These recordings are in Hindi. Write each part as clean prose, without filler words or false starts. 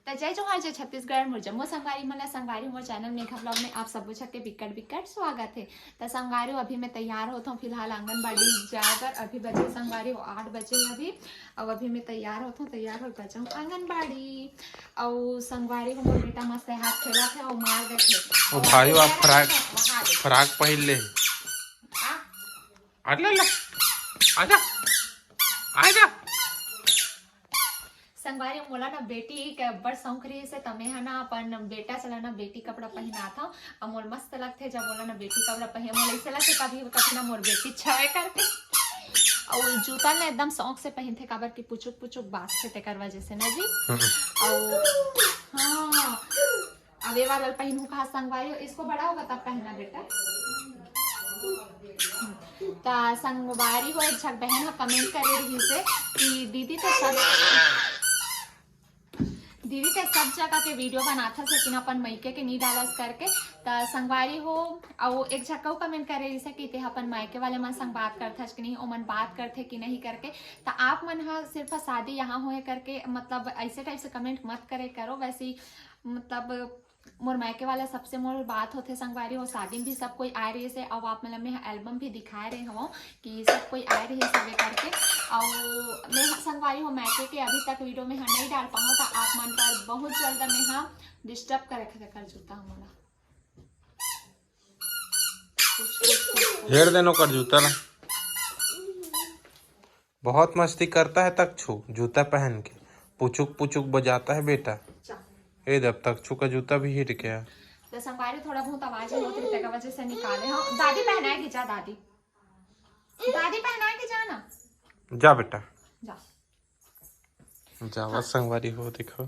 तो जय जोहार जय छत्तीसगढ़ मोर जम्मो संगवारी मन संगवारी मोर चैनल मेघा ब्लॉग में आप सब के बिकट बिकट स्वागत है। तो संगवारी अभी मैं तैयार होता हूँ फिलहाल आंगनबाड़ी जाकर। अभी बजे संगवारी 8 बजे अभी। और अभी मैं तैयार होता हूँ, तैयार हो बचा हूँ आंगनबाड़ी। और संगवारी को मोर बेटा मस्त हाथ खेला थे और मार गए थे। भाई आप फ्राक पहन ले। आजा आजा संगवारी मोला ना बेटी के बड़ शौक रही से तमे है ना अपन बेटा चला ना बेटी कपड़ा पहना था और मोर मस्त लगते जब बोला ना बेटी कपड़ा पहने मोला ऐसा लगते कभी कभी ना मोर बेटी छवे करके। और जूता ना एकदम शौक से पहनते काबर की पुचुक पुचुक बास थे तेकर वजह से ना जी। और हाँ अब ये वाला पहनू कहा संगवारी इसको बड़ा होगा तब पहनना बेटा। संगवारी हो एक झक बहन कमेंट करे रही से कि दीदी तो सब जगह के वीडियो बनाता लेकिन अपन मायके के नहीं डालस करके। तो संगवारी हो और एक झक्का कमेंट करे जैसे कि ते अपन मायके वाले मन संग बात करता कि नहीं ओमन बात करते कि नहीं करके। तो आप मन हा सिर्फ शादी यहाँ होए करके मतलब ऐसे टाइप से कमेंट मत करे करो। वैसे मतलब मोर मायके वाला सबसे मोर बात होते संगवारी हो शादी भी सब कोई आए रही से। अब आप मतलब मैं एल्बम भी दिखाए रहे हो कि सब कोई आए रही सबे करके। और मैं संगवारी हो मायके के अभी तक वीडियो में नहीं डाल पाऊँ तो आप मन पर बहुत जल्द मैं डिस्टर्ब करे कर जूता हमारा हेर देनो कर जूता ना बहुत मस्ती करता है तक्षु जूता पहन के पुचुक पुचुक बजाता है बेटा। ए जब तक्षु का जूता भी हिट गया तो संगवारी थोड़ा बहुत आवाज होती है वजह से निकाले हम। दादी पहनाएगी जा दादी पहनाएगी जाना जा बेटा जा जावा संगवारी हो देखो।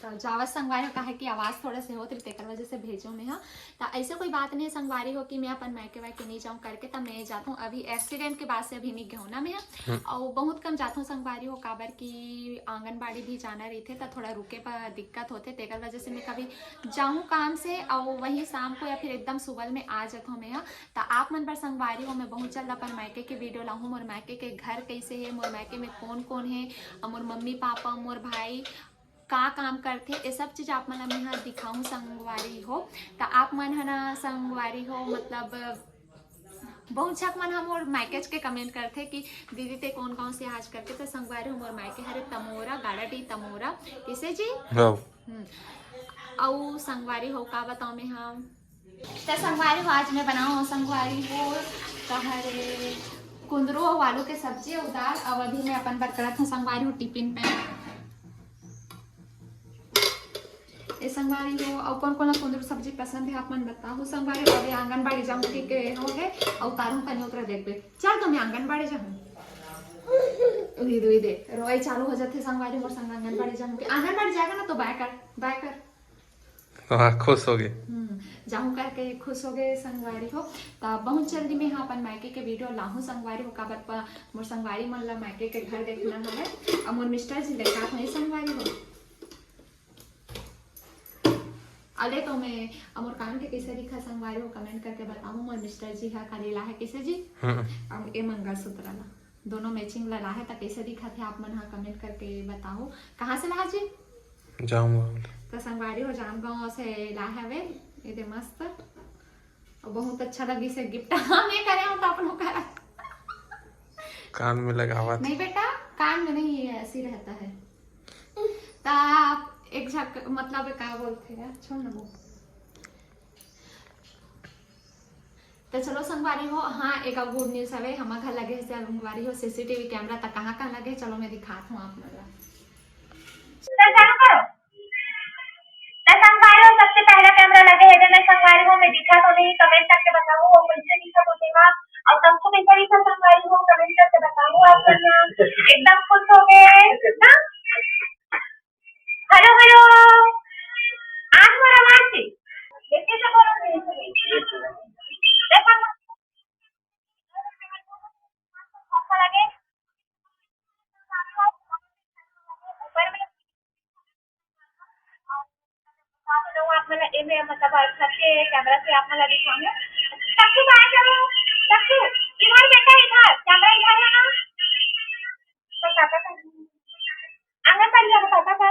तो जावा संगवारी का है कि आवाज थोड़ा से होती तेकर वजह से भेजो में। हाँ तो ऐसे कोई बात नहीं संगवारी हो कि मैं अपन मायके वायके नहीं जाऊँ करके। तब मैं जाता हूँ अभी एक्सीडेंट के बाद से अभी नहीं गहना में है और बहुत कम जाता हूँ संगवारी हो काबर की आंगनबाड़ी भी जाना रही थे तो थोड़ा रुके पर दिक्कत होते तेकर वजह से मैं कभी जाऊँ काम से और वही शाम को या फिर एकदम सुबह में आ जाता हूँ मैं। तो आप मन पर संगवारी हो मैं बहुत जल्द अपन मायके के वीडियो लाऊँ मोर मायके के घर कैसे है मोर मायके में कौन कौन है और मोर मम्मी पापा मोर भाई का काम करते ये सब चीज आप मन मैं यहाँ दिखाऊं संगवारी हो। तो आप मन है ना संगवारी हो मतलब बहुत झक मन हम और मायकेज के कमेंट करते कि दीदी ते कौन कौन से आज करके। तो संगवारी हो मोर मायके हरे तमोरा गाड़ाटी तमोरा किसे जी और संगवारी हो का बताओ मैं हम। तो संगवारी हो आज मैं बनाऊँ संगवारी हो कहरे कुंदरू और आलू के सब्जी और दाल। अब अभी मैं अपन बरकरत हूँ संगवारी हो टिफिन पे संगवारी हो और कौन कौन कुंदरू सब्जी पसंद है आप मन बताओ संगवारी। अभी आंगनबाड़ी जाऊँ ठीक हो गए और तारू कने उतरा देख चल तो मैं आंगनबाड़ी जाऊँ दे रोई चालू हो जाते संगवारी मोर संग आंगनबाड़ी जाऊँ आंगनबाड़ी जाएगा ना तो बाय कर खुश हो गए जाऊँ करके खुश हो गए संगवारी हो। तो बहुत जल्दी में यहाँ अपन मायके के वीडियो लाहूँ संगवारी हो काबर मोर संगवारी मन ला मायके के घर देखना है और मोर मिस्टर जी देखा हुई संगवारी हो। अले तो मैं अमोर कान के कैसे दिखा संगवारी हो कमेंट करके बताऊँ मोर मिस्टर जी का करेला है कैसे जी और ये मंगलसूत्र ला दोनों मैचिंग ला है तो कैसे दिखा थे आप मन हाँ कमेंट करके बताओ कहाँ से ला जी जाऊंगा तो संगवारी हो जाम गाँव से ला है ये मस्त और बहुत अच्छा लगी से गिफ्ट हमें करे हम तो अपन करा कान में लगा हुआ नहीं बेटा कान में नहीं है ऐसे रहता है। तो एक झक मतलब क्या बोलते हैं छोड़ ना वो। तो चलो संगवारी हो हाँ एक गुड न्यूज है हमारे घर लगे संगवारी हो सीसीटीवी कैमरा तक कहाँ लगे चलो मैं दिखाता हूँ आप लोग। सबसे पहला कैमरा लगे है मैं संगवारी हो मैं दिखा तो नहीं कमेंट करके बताऊँ वो कैसे दिखा तो देगा और सबको कैसे दिखा संगवारी हो कमेंट करके बताऊँ आप एकदम खुश हो गए ना। हेलो हेलो आज मोर आवाज थी देखिए तो बोलो देखा अच्छा लगे ऊपर में आप मतलब घर के कैमरा से आप मतलब दिखाऊंगे सबको बाहर करो सबको इधर बेटा इधर कैमरा इधर है ना तो पापा का आंगनबाड़ी जाओ पापा का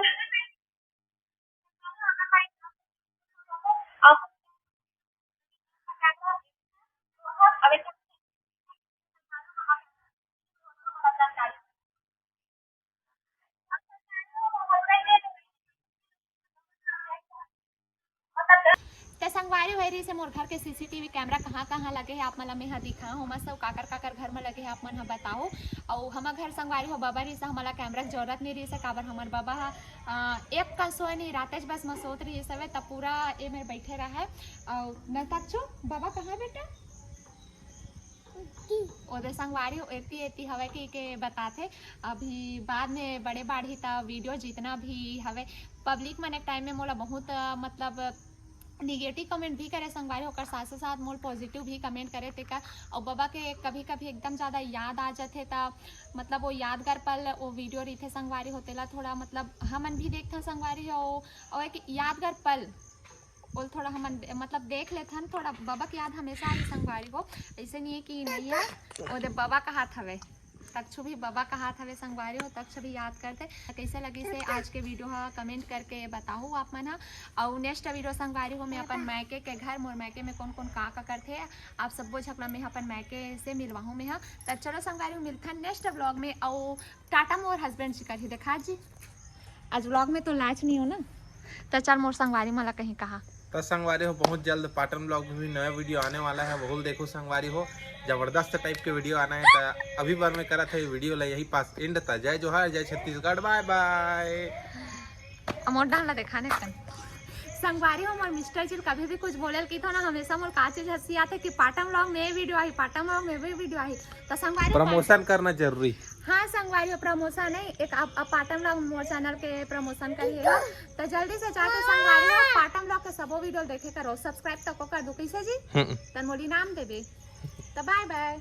संगवारी हो रही से मोर घर के सीसीटीवी कैमरा कहाँ कहाँ लगे है आप मला में हा दिखा हो मस्त काकर घर में लगे है आप मन हा बताओ। और हमार घर संगवारी हो बाबा रही से हमला कैमरा की जरूरत नहीं रही से काबर हमार बाबा हा एक का सोए नहीं रातेश बस में सोत रही सब तब पूरा ये मेरे बैठे रहा है। और मैं तक छो बाबा कहाँ बेटा ओदे संगवारी एती एती हवे के बताथे अभी बाद में बड़े बाढ़ी ता वीडियो जितना भी हवे पब्लिक मन एक टाइम में मोला बहुत मतलब निगेटिव कमेंट भी करे संगवारी होकर साथ साथ मोल पॉजिटिव भी कमेंट करे तेकर। और बाबा के कभी कभी एकदम ज़्यादा याद आ जाते ता मतलब वो यादगार पल वो वीडियो रही थे संगवारी होतेला थोड़ा मतलब हमन भी देखते संगवारी और एक यादगार पल और थोड़ा हम मतलब देख लेते हैं थोड़ा बाबा की याद हमेशा आई संगवारी को ऐसे नहीं है कि नहीं है। और बाबा का हाथ हवे तक भी बाबा का हाथ हवे संगवारी हो तक भी याद करते कैसे लगी से आज के वीडियो हा कमेंट करके बताओ आप मन हा। और नेक्स्ट वीडियो संगवारी हो मैं अपन मैके के घर मोर मैके में कौन कौन का करते आप सबको झपला में अपन मैके से मिलवाऊँ में तब चलो संगवारी मिलता है नेक्स्ट व्लॉग में। और टाटा मोर हस्बैंड जी कर ही देखा जी आज व्लॉग में तो लाच नहीं हो ना तो चल मोर संगवारी मला कहीं कहा तो संगवारी हो बहुत जल्द पाटन ब्लॉग में भी नया वीडियो आने वाला है बहुत देखो संगवारी हो जबरदस्त टाइप के वीडियो आना है तो अभी बार में करा था ये वीडियो ला यही पास एंड था। जय जोहार जय छत्तीसगढ़ बाय बाय। अमोर डालना दिखाने का संगवारी हो मोर मिस्टर जी कभी भी कुछ बोले की तो ना हमेशा मोर का चीज हंसी आते कि पाटम व्लॉग में वीडियो आई पाटम व्लॉग में भी वीडियो आई तो संगवारी प्रमोशन करना जरूरी। हाँ संगवारी हो प्रमोशन है एक आप पाटम व्लॉग मोर चैनल के प्रमोशन करिएगा तो जल्दी से जाके संगवारी हो पाटम व्लॉग के सबो वीडियो देखे करो सब्सक्राइब तक कर दो कैसे जी तन मोली नाम देबे तो बाय बाय।